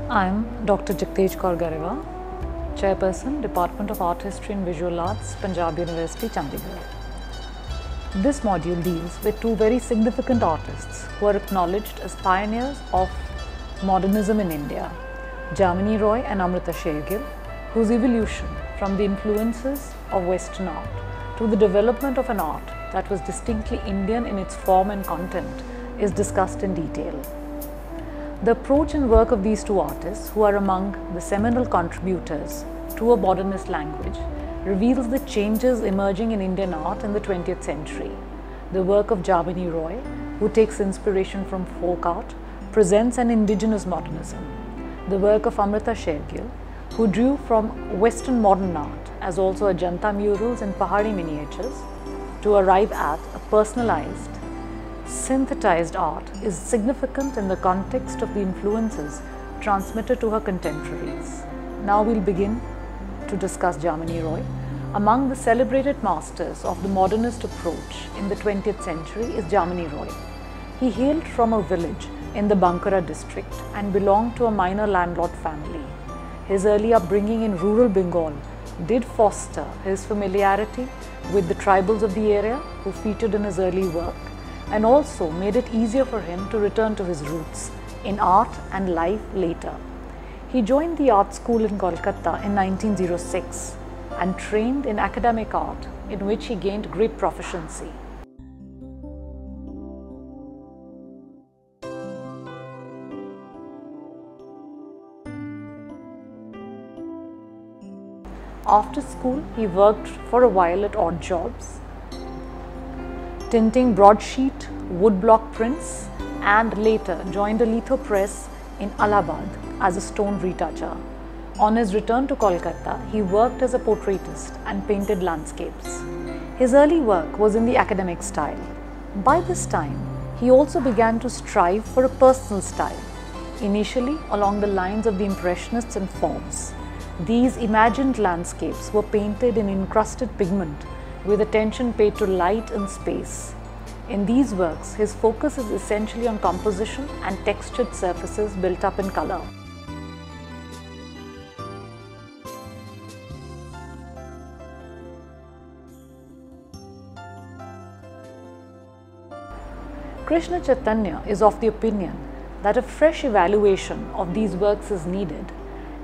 I am Dr. Jagtesh Kaur Gareva, Chairperson, Department of Art History and Visual Arts, Punjab University, Chandigarh. This module deals with two very significant artists who are acknowledged as pioneers of modernism in India, Jamini Roy and Amrita Sher-Gil, whose evolution from the influences of Western art to the development of an art that was distinctly Indian in its form and content is discussed in detail. The approach and work of these two artists, who are among the seminal contributors to a modernist language, reveals the changes emerging in Indian art in the 20th century. The work of Jamini Roy, who takes inspiration from folk art, presents an indigenous modernism. The work of Amrita Sher-Gil, who drew from Western modern art as also Ajanta murals and Pahari miniatures to arrive at a personalized, synthesized art, is significant in the context of the influences transmitted to her contemporaries. Now we'll begin to discuss Jamini Roy. Among the celebrated masters of the modernist approach in the 20th century is Jamini Roy. He hailed from a village in the Bankura district and belonged to a minor landlord family. His early upbringing in rural Bengal did foster his familiarity with the tribals of the area who featured in his early work, and also made it easier for him to return to his roots in art and life later. He joined the art school in Kolkata in 1906 and trained in academic art, in which he gained great proficiency. After school, he worked for a while at odd jobs, tinting broadsheet woodblock prints, and later joined a litho press in Allahabad as a stone retoucher. On his return to Kolkata, he worked as a portraitist and painted landscapes. His early work was in the academic style. By this time, he also began to strive for a personal style, initially along the lines of the Impressionists and Forms. These imagined landscapes were painted in encrusted pigment with attention paid to light and space. In these works, his focus is essentially on composition and textured surfaces built up in color. Krishna Chaitanya is of the opinion that a fresh evaluation of these works is needed,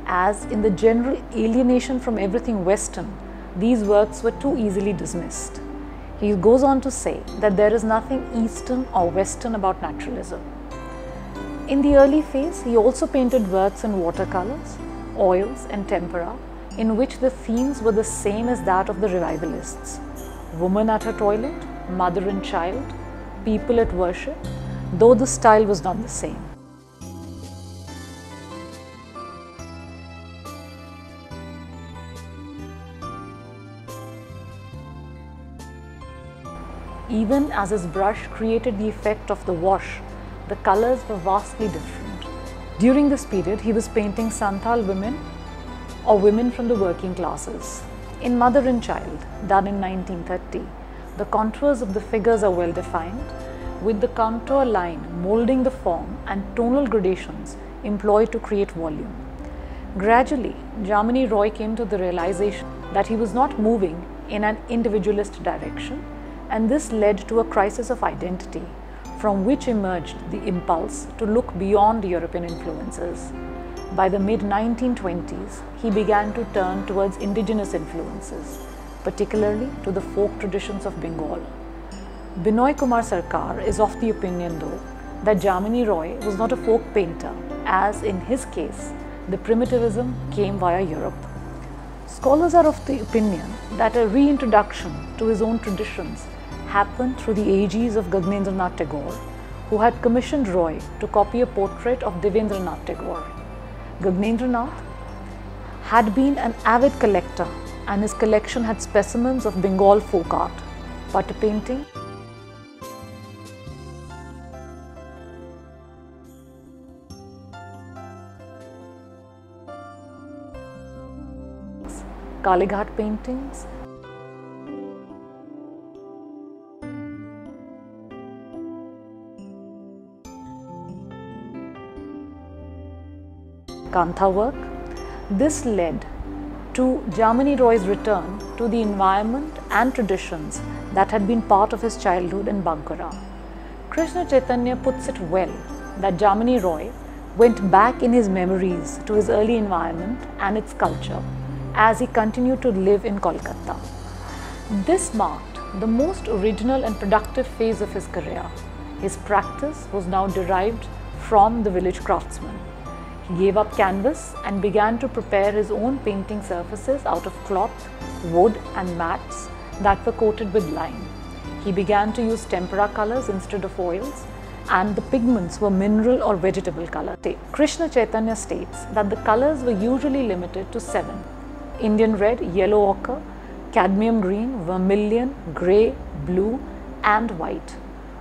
as in the general alienation from everything Western, these works were too easily dismissed. He goes on to say that there is nothing Eastern or Western about naturalism. In the early phase, he also painted works in watercolors, oils and tempera, in which the themes were the same as that of the revivalists: woman at her toilet, mother and child, people at worship, though the style was not the same. Even as his brush created the effect of the wash, the colors were vastly different. During this period, he was painting Santhal women or women from the working classes. In Mother and Child, done in 1930, the contours of the figures are well defined, with the contour line molding the form and tonal gradations employed to create volume. Gradually, Jamini Roy came to the realization that he was not moving in an individualist direction, and this led to a crisis of identity, from which emerged the impulse to look beyond European influences. By the mid-1920s, he began to turn towards indigenous influences, particularly to the folk traditions of Bengal. Binoy Kumar Sarkar is of the opinion, though, that Jamini Roy was not a folk painter, as in his case, the primitivism came via Europe. Scholars are of the opinion that a reintroduction to his own traditions happened through the aegis of Gaganendranath Tagore, who had commissioned Roy to copy a portrait of Devendranath Tagore. Gaganendranath had been an avid collector, and his collection had specimens of Bengal folk art, but a painting Kalighat paintings, Kantha work. This led to Jamini Roy's return to the environment and traditions that had been part of his childhood in Bankura. Krishna Chaitanya puts it well that Jamini Roy went back in his memories to his early environment and its culture as he continued to live in Kolkata. This marked the most original and productive phase of his career. His practice was now derived from the village craftsman. He gave up canvas and began to prepare his own painting surfaces out of cloth, wood and mats that were coated with lime. He began to use tempera colors instead of oils, and the pigments were mineral or vegetable color. Krishna Chaitanya states that the colors were usually limited to 7: Indian red, yellow ochre, cadmium green, vermilion, grey, blue and white.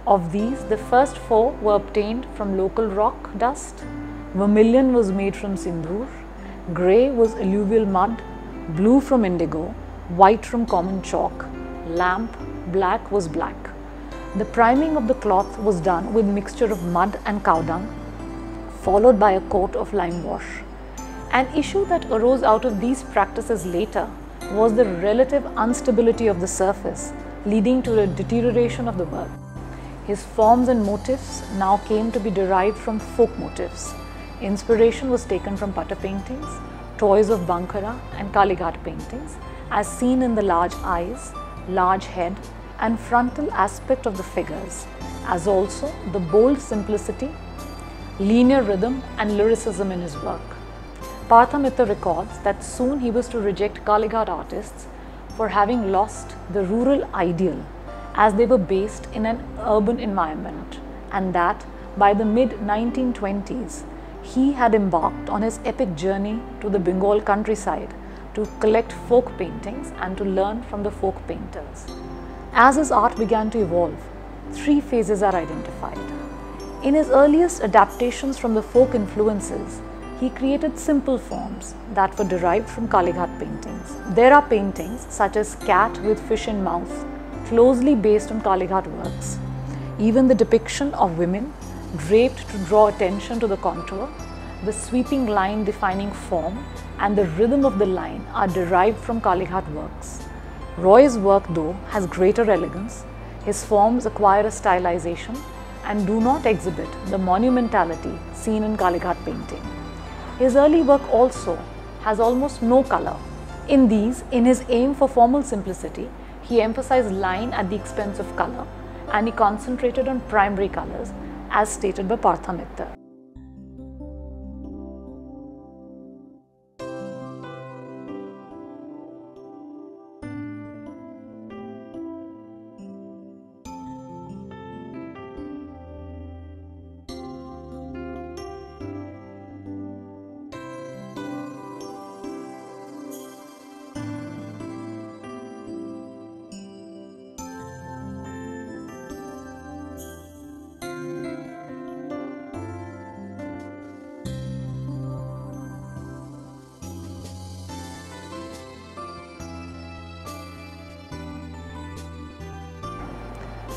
Of these, the first 4 were obtained from local rock dust, vermilion was made from sindoor, grey was alluvial mud, blue from indigo, white from common chalk, lamp, black was black. The priming of the cloth was done with mixture of mud and cow dung, followed by a coat of lime wash. An issue that arose out of these practices later was the relative instability of the surface, leading to a deterioration of the work. His forms and motifs now came to be derived from folk motifs. Inspiration was taken from Patta paintings, toys of Bankura and Kalighat paintings, as seen in the large eyes, large head and frontal aspect of the figures, as also the bold simplicity, linear rhythm and lyricism in his work. Partha-mitra records that soon he was to reject Kalighat artists for having lost the rural ideal, as they were based in an urban environment, and that by the mid-1920s, he had embarked on his epic journey to the Bengal countryside to collect folk paintings and to learn from the folk painters. As his art began to evolve, 3 phases are identified. In his earliest adaptations from the folk influences, he created simple forms that were derived from Kalighat paintings. There are paintings such as Cat with Fish in Mouth, closely based on Kalighat works. Even the depiction of women draped to draw attention to the contour, the sweeping line defining form and the rhythm of the line are derived from Kalighat works. Roy's work, though, has greater elegance. His forms acquire a stylization and do not exhibit the monumentality seen in Kalighat painting. His early work also has almost no color. In these, in his aim for formal simplicity, he emphasized line at the expense of color, and he concentrated on primary colors as stated by Partha-mitra.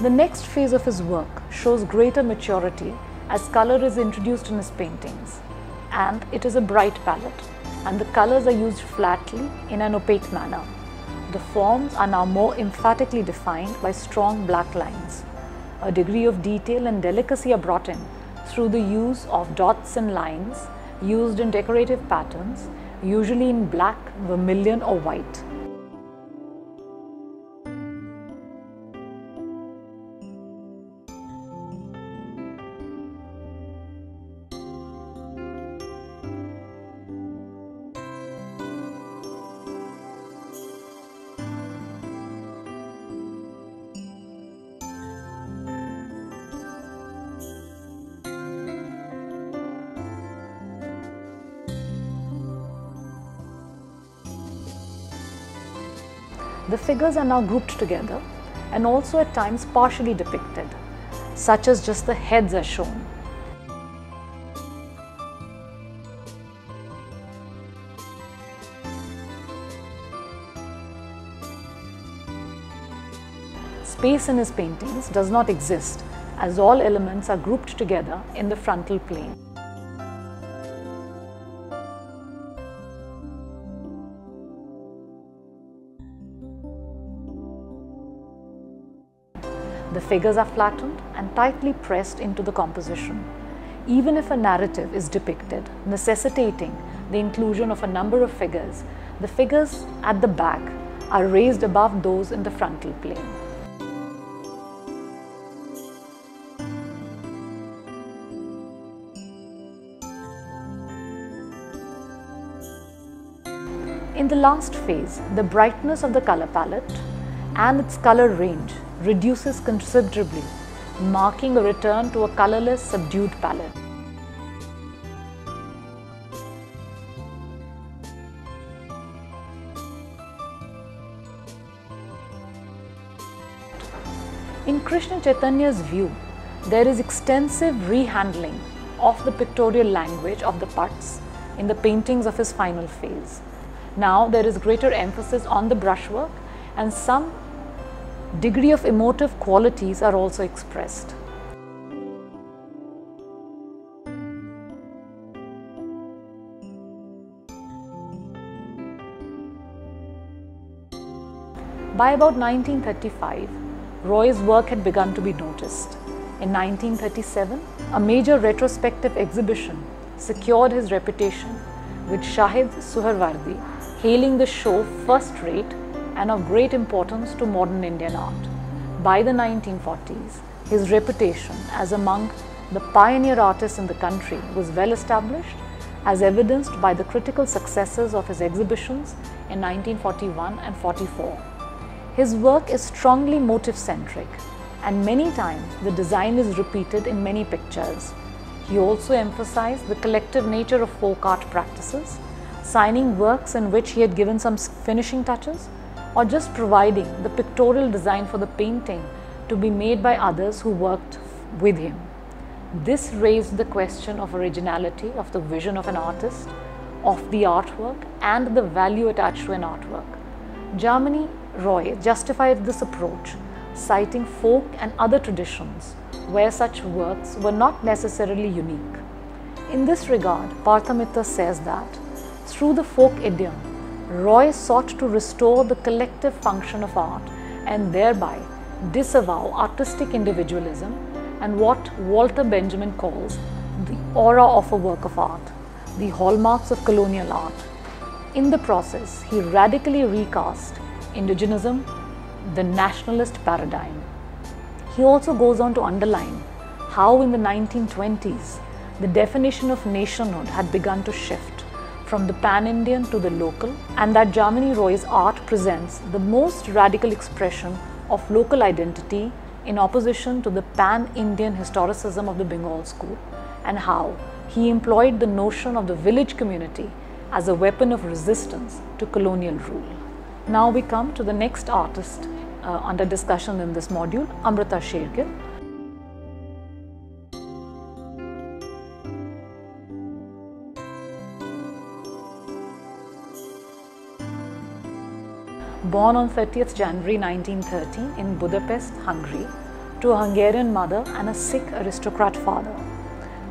The next phase of his work shows greater maturity as color is introduced in his paintings, and it is a bright palette, and the colors are used flatly in an opaque manner. The forms are now more emphatically defined by strong black lines. A degree of detail and delicacy are brought in through the use of dots and lines used in decorative patterns, usually in black, vermilion or white. The figures are now grouped together and also at times partially depicted, such as just the heads are shown. Space in his paintings does not exist, as all elements are grouped together in the frontal plane. The figures are flattened and tightly pressed into the composition, even if a narrative is depicted, necessitating the inclusion of a number of figures. The figures at the back are raised above those in the frontal plane. In the last phase, the brightness of the color palette and its color range reduces considerably, marking a return to a colorless, subdued palette. In Krishna Chaitanya's view, there is extensive rehandling of the pictorial language of the putts in the paintings of his final phase. Now there is greater emphasis on the brushwork, and some degree of emotive qualities are also expressed. By about 1935, Roy's work had begun to be noticed. In 1937, a major retrospective exhibition secured his reputation, with Shahid Suharwardi hailing the show first-rate and of great importance to modern Indian art. By the 1940s, his reputation as among the pioneer artists in the country was well established, as evidenced by the critical successes of his exhibitions in 1941 and 44. His work is strongly motif-centric, and many times the design is repeated in many pictures. He also emphasized the collective nature of folk art practices, signing works in which he had given some finishing touches, or just providing the pictorial design for the painting to be made by others who worked with him. This raised the question of originality, of the vision of an artist, of the artwork, and the value attached to an artwork. Jamini Roy justified this approach, citing folk and other traditions where such works were not necessarily unique. In this regard, Vidya-mitra says that through the folk idiom, Roy sought to restore the collective function of art and thereby disavow artistic individualism and what Walter Benjamin calls the aura of a work of art, the hallmarks of colonial art. In the process, he radically recast indigenism, the nationalist paradigm. He also goes on to underline how in the 1920s, the definition of nationhood had begun to shift from the pan-Indian to the local, and that Jamini Roy's art presents the most radical expression of local identity in opposition to the pan-Indian historicism of the Bengal school, and how he employed the notion of the village community as a weapon of resistance to colonial rule. Now we come to the next artist under discussion in this module, Amrita Sher-Gil. Born on 30th January 1930 in Budapest, Hungary, to a Hungarian mother and a Sikh aristocrat father,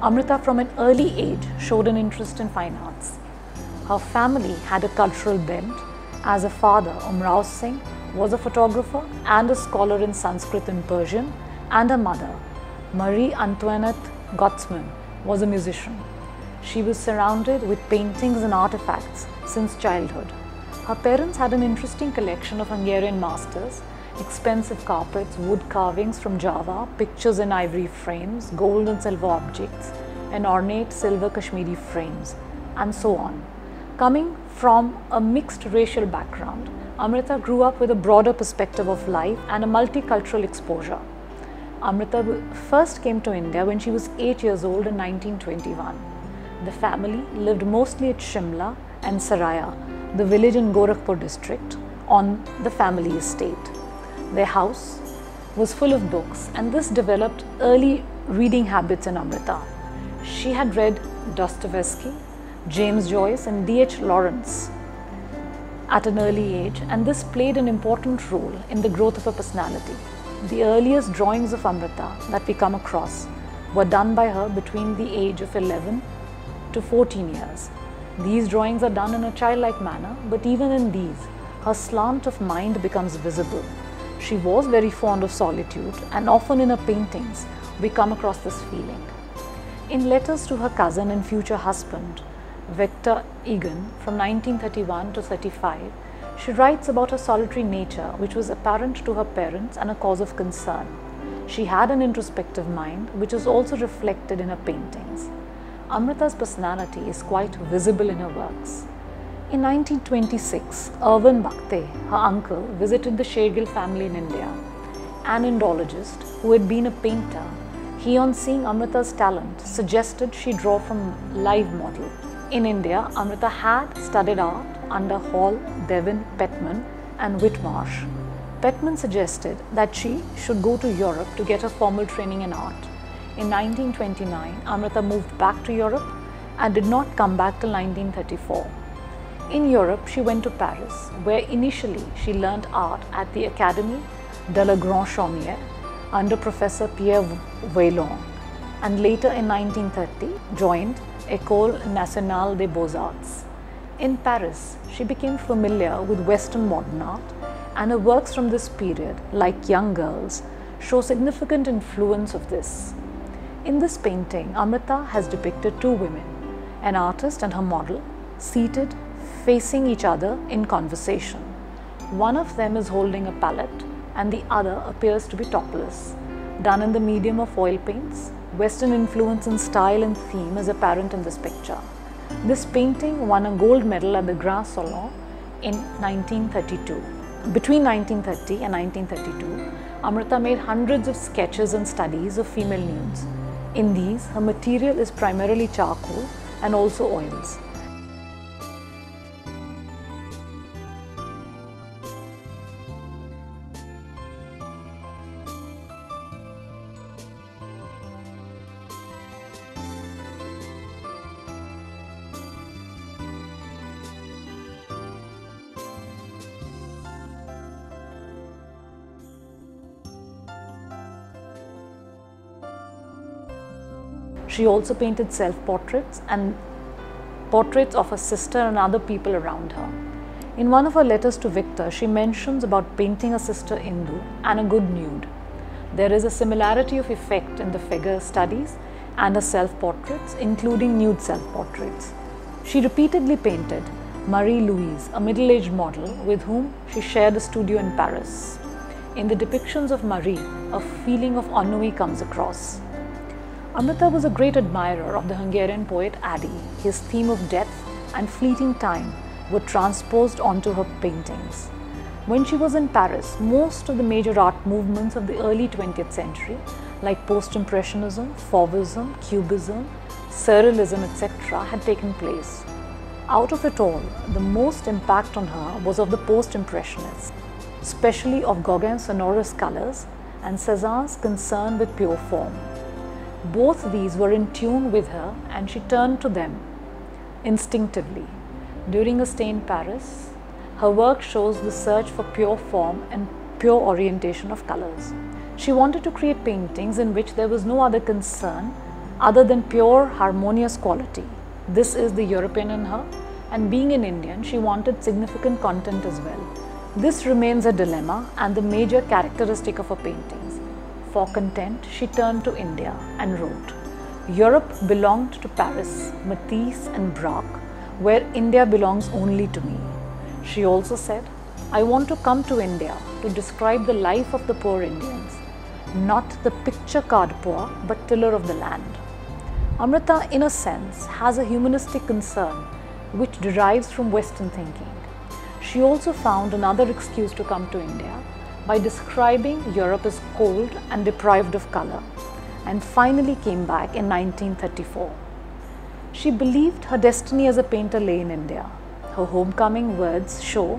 Amrita from an early age showed an interest in fine arts. Her family had a cultural bent, as a father, Umrao Singh, was a photographer and a scholar in Sanskrit and Persian, and her mother, Marie Antoinette Gottsman, was a musician. She was surrounded with paintings and artifacts since childhood. Her parents had an interesting collection of Hungarian masters, expensive carpets, wood carvings from Java, pictures in ivory frames, gold and silver objects, and ornate silver Kashmiri frames, and so on. Coming from a mixed racial background, Amrita grew up with a broader perspective of life and a multicultural exposure. Amrita first came to India when she was 8 years old in 1921. The family lived mostly at Shimla and Saraya, the village in Gorakhpur district, on the family estate. Their house was full of books, and this developed early reading habits in Amrita. She had read Dostoevsky, James Joyce and D.H. Lawrence at an early age, and this played an important role in the growth of her personality. The earliest drawings of Amrita that we come across were done by her between the age of 11 to 14 years. These drawings are done in a childlike manner, but even in these, her slant of mind becomes visible. She was very fond of solitude, and often in her paintings we come across this feeling. In letters to her cousin and future husband, Victor Egan, from 1931 to 35, she writes about her solitary nature, which was apparent to her parents and a cause of concern. She had an introspective mind, which is also reflected in her paintings. Amrita's personality is quite visible in her works. In 1926, Irwin Bhakte, her uncle, visited the Sher-Gil family in India. An Indologist who had been a painter, he, on seeing Amrita's talent, suggested she draw from live model. In India, Amrita had studied art under Hall, Devin, Petman and Whitmarsh. Petman suggested that she should go to Europe to get her formal training in art. In 1929, Amrita moved back to Europe and did not come back till 1934. In Europe, she went to Paris, where initially she learned art at the Académie de la Grande Chaumière under Professor Pierre Vaillant, and later in 1930 joined École Nationale des Beaux-Arts. In Paris, she became familiar with Western modern art, and her works from this period, like Young Girls, show significant influence of this. In this painting, Amrita has depicted two women, an artist and her model, seated facing each other in conversation. One of them is holding a palette and the other appears to be topless. Done in the medium of oil paints, Western influence in style and theme is apparent in this picture. This painting won a gold medal at the Grand Salon in 1932. Between 1930 and 1932, Amrita made hundreds of sketches and studies of female nudes. In these, her material is primarily charcoal and also oils. She also painted self-portraits and portraits of her sister and other people around her. In one of her letters to Victor, she mentions about painting her sister Indu and a good nude. There is a similarity of effect in the figure studies and her self-portraits, including nude self-portraits. She repeatedly painted Marie-Louise, a middle-aged model with whom she shared a studio in Paris. In the depictions of Marie, a feeling of ennui comes across. Amrita was a great admirer of the Hungarian poet Adi. His theme of death and fleeting time were transposed onto her paintings. When she was in Paris, most of the major art movements of the early 20th century, like Post-Impressionism, Fauvism, Cubism, Surrealism, etc., had taken place. Out of it all, the most impact on her was of the Post-Impressionists, especially of Gauguin's sonorous colors and Cézanne's concern with pure form. Both these were in tune with her and she turned to them instinctively. During a stay in Paris, her work shows the search for pure form and pure orientation of colors. She wanted to create paintings in which there was no other concern other than pure harmonious quality. This is the European in her, and being an Indian, she wanted significant content as well. This remains a dilemma and the major characteristic of her paintings. For content, she turned to India and wrote, "Europe belonged to Paris, Matisse and Braque, where India belongs only to me." She also said, "I want to come to India to describe the life of the poor Indians, not the picture card poor, but tiller of the land." Amrita, in a sense, has a humanistic concern which derives from Western thinking. She also found another excuse to come to India by describing Europe as cold and deprived of color, and finally came back in 1934. She believed her destiny as a painter lay in India. Her homecoming words show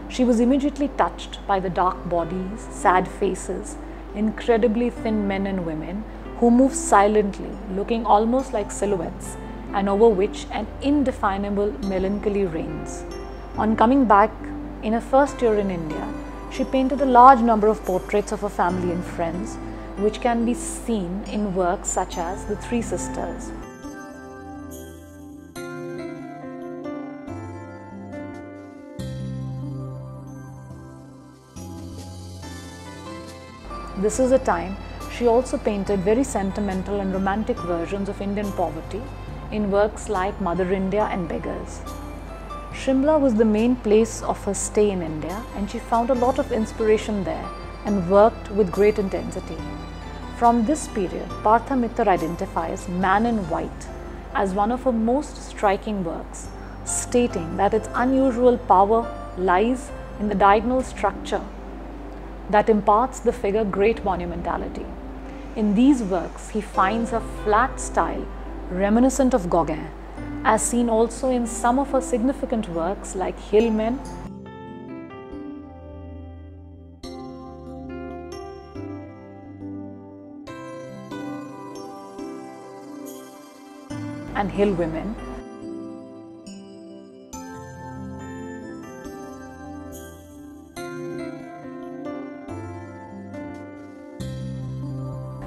she was immediately touched by the dark bodies, sad faces, incredibly thin men and women who move silently, looking almost like silhouettes, and over which an indefinable melancholy reigns. On coming back in her first year in India, she painted a large number of portraits of her family and friends, which can be seen in works such as The Three Sisters. this is a time she also painted very sentimental and romantic versions of Indian poverty in works like Mother India and Beggars. Shimla was the main place of her stay in India, and she found a lot of inspiration there and worked with great intensity. From this period, Vidya-mitra identifies Man in White as one of her most striking works, stating that its unusual power lies in the diagonal structure that imparts the figure great monumentality. In these works, he finds a flat style reminiscent of Gauguin, as seen also in some of her significant works like Hillmen and Hill Women,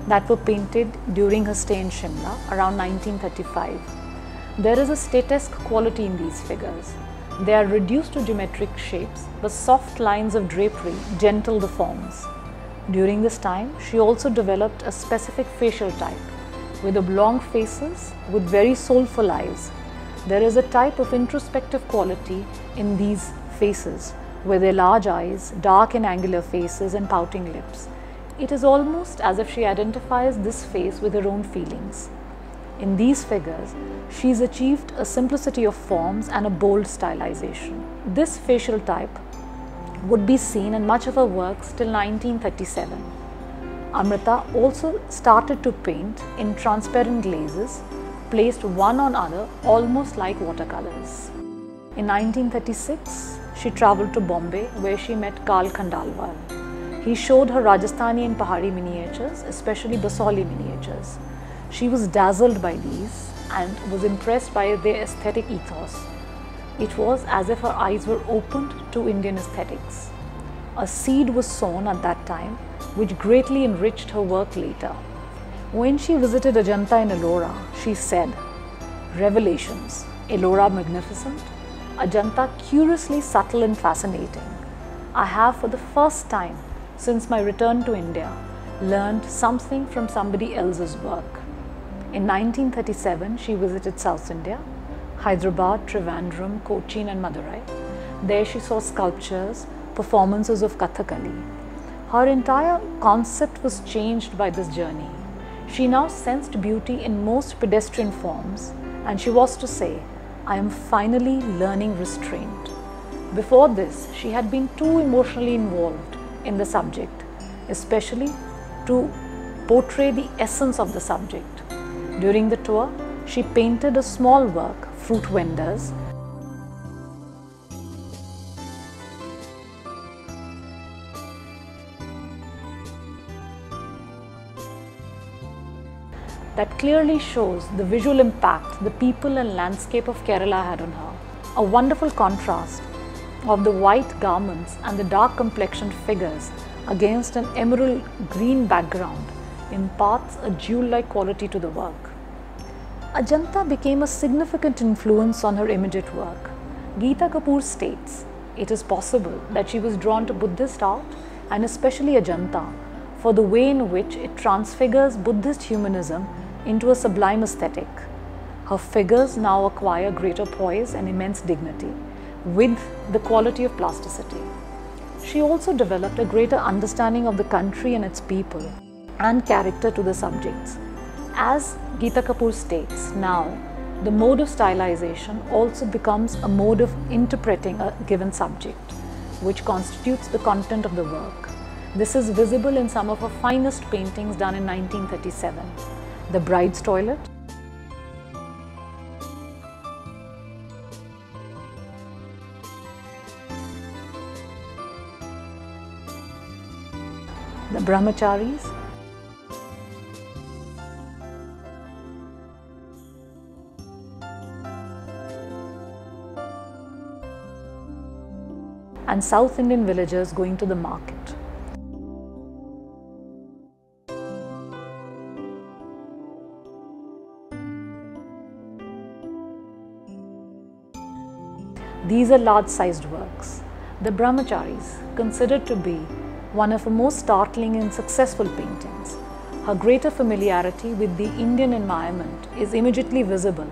that were painted during her stay in Shimla around 1935. There is a statesque quality in these figures. They are reduced to geometric shapes, but soft lines of drapery gentle the forms. During this time, she also developed a specific facial type, with oblong faces with very soulful eyes. There is a type of introspective quality in these faces, with their large eyes, dark and angular faces, and pouting lips. It is almost as if she identifies this face with her own feelings. In these figures, she's achieved a simplicity of forms and a bold stylization. This facial type would be seen in much of her works till 1937. Amrita also started to paint in transparent glazes, placed one on other almost like watercolors. In 1936, she travelled to Bombay, where she met Karl Khandalwal. He showed her Rajasthani and Pahari miniatures, especially Basoli miniatures. She was dazzled by these and was impressed by their aesthetic ethos. It was as if her eyes were opened to Indian aesthetics. A seed was sown at that time, which greatly enriched her work later. When she visited Ajanta in Ellora, she said, "Revelations, Ellora magnificent, Ajanta curiously subtle and fascinating. I have for the first time since my return to India learned something from somebody else's work." In 1937, she visited South India, Hyderabad, Trivandrum, Cochin and Madurai. There she saw sculptures, performances of Kathakali. Her entire concept was changed by this journey. She now sensed beauty in most pedestrian forms, and she was to say, "I am finally learning restraint." Before this, she had been too emotionally involved in the subject, especially to portray the essence of the subject. During the tour, she painted a small work, Fruit Vendors, that clearly shows the visual impact the people and landscape of Kerala had on her. A wonderful contrast of the white garments and the dark complexioned figures against an emerald green background imparts a jewel-like quality to the work. Ajanta became a significant influence on her immediate work. Geeta Kapoor states, "It is possible that she was drawn to Buddhist art and especially Ajanta for the way in which it transfigures Buddhist humanism into a sublime aesthetic. Her figures now acquire greater poise and immense dignity with the quality of plasticity." She also developed a greater understanding of the country and its people and character to the subjects. As Geeta Kapoor states, now the mode of stylization also becomes a mode of interpreting a given subject, which constitutes the content of the work. This is visible in some of her finest paintings done in 1937. The Bride's Toilet, The Brahmacharis, and South Indian villagers going to the market. These are large-sized works. The Brahmacharis, considered to be one of her most startling and successful paintings. Her greater familiarity with the Indian environment is immediately visible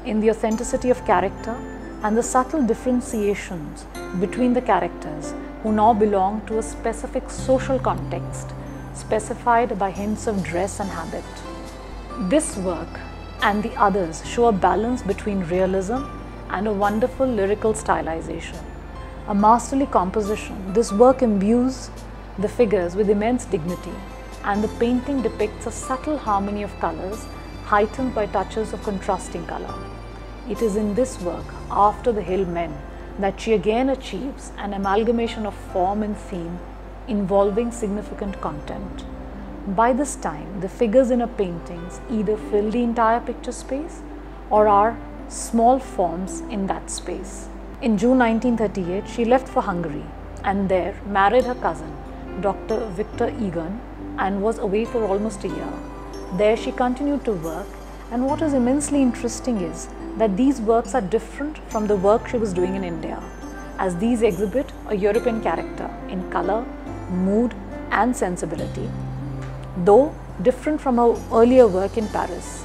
in the authenticity of character and the subtle differentiations between the characters who now belong to a specific social context specified by hints of dress and habit. This work and the others show a balance between realism and a wonderful lyrical stylization. A masterly composition, this work imbues the figures with immense dignity, and the painting depicts a subtle harmony of colors heightened by touches of contrasting color. It is in this work, After the Hill Men, that she again achieves an amalgamation of form and theme involving significant content. By this time, the figures in her paintings either fill the entire picture space or are small forms in that space. In June 1938, she left for Hungary and there married her cousin, Dr. Victor Egan, and was away for almost a year. There she continued to work, and what is immensely interesting is that these works are different from the work she was doing in India, as these exhibit a European character in color, mood and sensibility, though different from her earlier work in Paris.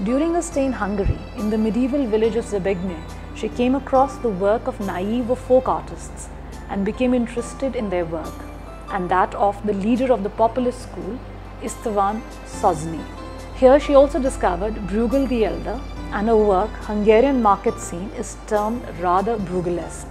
During her stay in Hungary, in the medieval village of Zebegne, she came across the work of naive or folk artists and became interested in their work, and that of the leader of the populist school, Istvan Szosny. Here she also discovered Bruegel the Elder, and her work, Hungarian Market Scene, is termed rather Bruegelesque.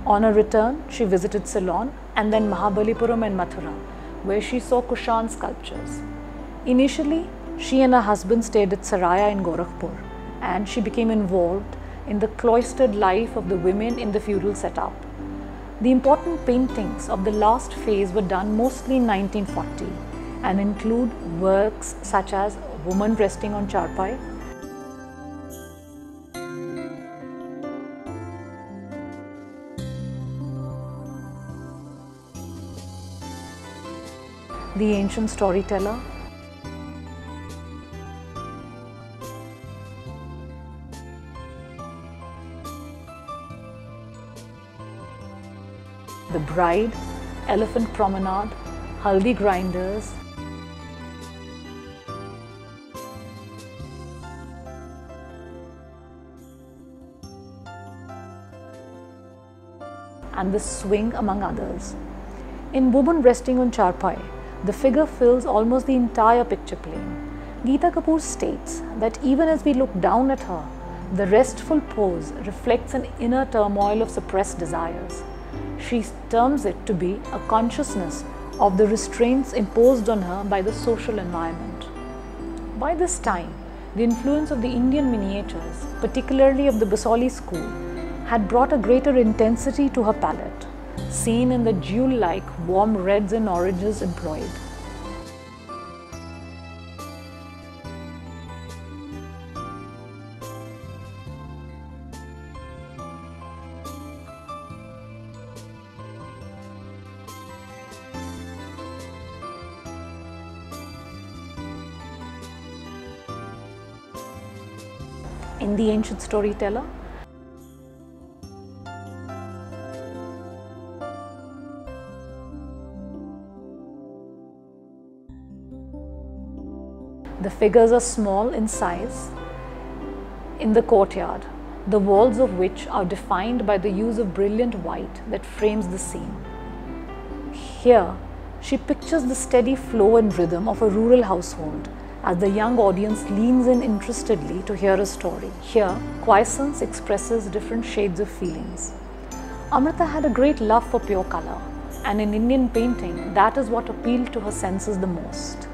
On her return, she visited Ceylon and then Mahabalipuram and Mathura, where she saw Kushan sculptures. Initially, she and her husband stayed at Saraya in Gorakhpur, and she became involved in the cloistered life of the women in the feudal setup. The important paintings of the last phase were done mostly in 1940 and include works such as Woman Resting on Charpai, The Ancient Storyteller, The Bride, Elephant Promenade, Haldi Grinders, and The Swing, among others. In Woman Resting on Charpai, the figure fills almost the entire picture plane. Geeta Kapoor states that even as we look down at her, the restful pose reflects an inner turmoil of suppressed desires. She terms it to be a consciousness of the restraints imposed on her by the social environment. By this time, the influence of the Indian miniatures, particularly of the Basoli school, had brought a greater intensity to her palette, seen in the jewel-like warm reds and oranges employed. In The Ancient Storyteller, the figures are small in size in the courtyard, the walls of which are defined by the use of brilliant white that frames the scene. Here, she pictures the steady flow and rhythm of a rural household as the young audience leans in interestedly to hear a story. Here, quiescence expresses different shades of feelings. Amrita had a great love for pure color, and in Indian painting, that is what appealed to her senses the most.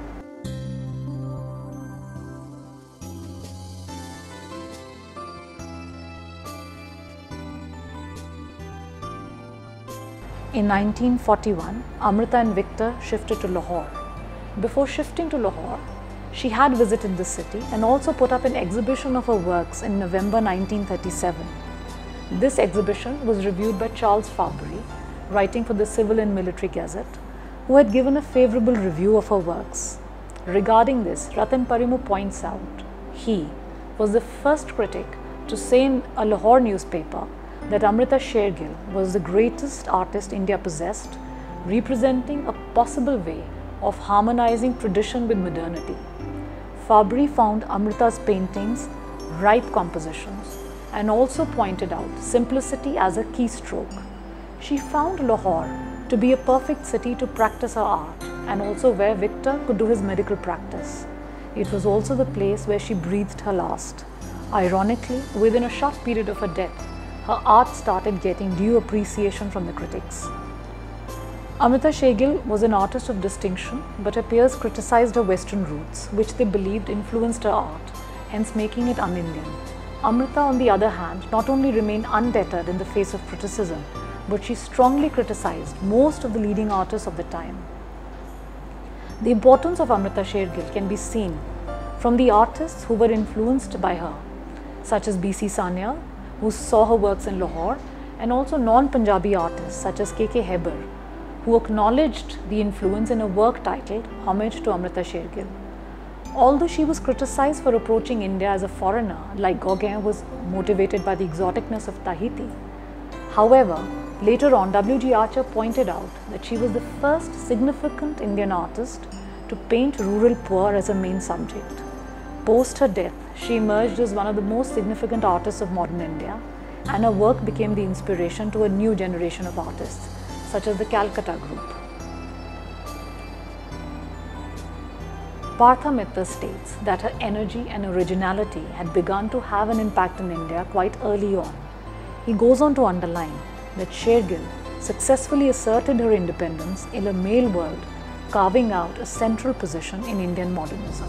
In 1941, Amrita and Victor shifted to Lahore. Before shifting to Lahore, she had visited the city and also put up an exhibition of her works in November 1937. This exhibition was reviewed by Charles Fabry, writing for the Civil and Military Gazette, who had given a favorable review of her works. Regarding this, Ratan Parimu points out he was the first critic to say in a Lahore newspaper that Amrita Sher-Gil was the greatest artist India possessed, representing a possible way of harmonizing tradition with modernity. Fabry found Amrita's paintings ripe compositions and also pointed out simplicity as a keystroke. She found Lahore to be a perfect city to practice her art and also where Victor could do his medical practice. It was also the place where she breathed her last. Ironically, within a short period of her death, her art started getting due appreciation from the critics. Amrita Sher-Gil was an artist of distinction, but her peers criticized her Western roots, which they believed influenced her art, hence making it un-Indian. Amrita, on the other hand, not only remained undeterred in the face of criticism, but she strongly criticized most of the leading artists of the time. The importance of Amrita Sher-Gil can be seen from the artists who were influenced by her, such as B.C. Sanyal, who saw her works in Lahore, and also non-Punjabi artists such as K.K. Heber, who acknowledged the influence in a work titled Homage to Amrita Sher-Gil. Although she was criticized for approaching India as a foreigner, like Gauguin was motivated by the exoticness of Tahiti. However, later on, W.G. Archer pointed out that she was the first significant Indian artist to paint rural poor as a main subject. Post her death, she emerged as one of the most significant artists of modern India, and her work became the inspiration to a new generation of artists, such as the Calcutta group. Vidya-mitra states that her energy and originality had begun to have an impact in India quite early on. He goes on to underline that Sher-Gil successfully asserted her independence in a male world, carving out a central position in Indian modernism.